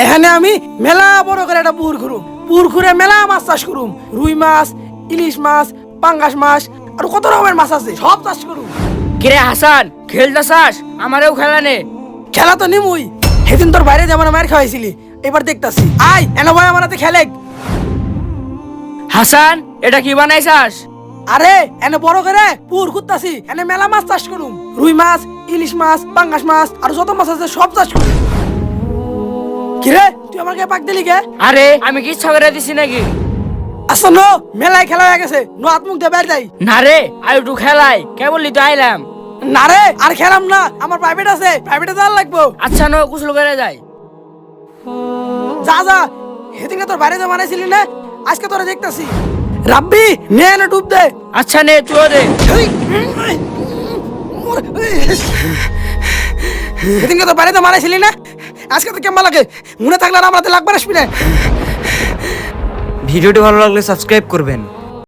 এখানে আমি মেলা বড় করে একটা পুকুর খুঁড়ুম। পুকুর খুঁড়ে মেলা মাছ চাষ করুম। রুই মাছ, ইলিশ মাছ, পাঙ্গাস মাছ আর কত রকমের মাছ আছে সব চাষ করুম। কিরে হাসান, খেলতে চাস? আমারেও খেলা নে। খেলা তো নিমুই, সেদিন তোর বাইরে যেমন মার খাওয়াইছিলি, এবার দেখতাছি। আয় এনে ভাই আমার হাতে খেলে। হাসান, এটা কি বানাইছাস? আরে এনে বড় করে পুকুর খুঁড়তাছি, এনে মেলা মাছ চাষ করুম। রুই মাছ, ইলিশ মাছ, পাঙ্গাস মাছ আর যত মাছ আছে সব চাষ করুম। কিরে তুই আমাকে পাক দিলি কে? আরে আমি কি ইচ্ছা করে দিছি নাকি? আচ্ছা নো, মেলায় খেলা হয়ে গেছে, নো হাত মুখ দিয়ে বের যাই। না রে, আর একটু খেলাই, কেবলই তো আইলাম। না রে আর খেলাম না, আমার প্রাইভেট আছে, প্রাইভেটে যাওয়ার লাগবো। আচ্ছা নো, গোসল করে যাই। যা যা, সেদিনকে তোর বাইরে যা বানাইছিলি না, আজকে তোরা দেখতাছি। রাব্বি নে এনে ডুব দে। আচ্ছা নে, তুইও দে। সেদিনকে তোর বাইরে যা বানাইছিলি না, আজকে তো কেমন লাগে, মনে থাকলে আর আমাদের লাগবে আসবি না। ভিডিওটি ভালো লাগলে সাবস্ক্রাইব করবেন।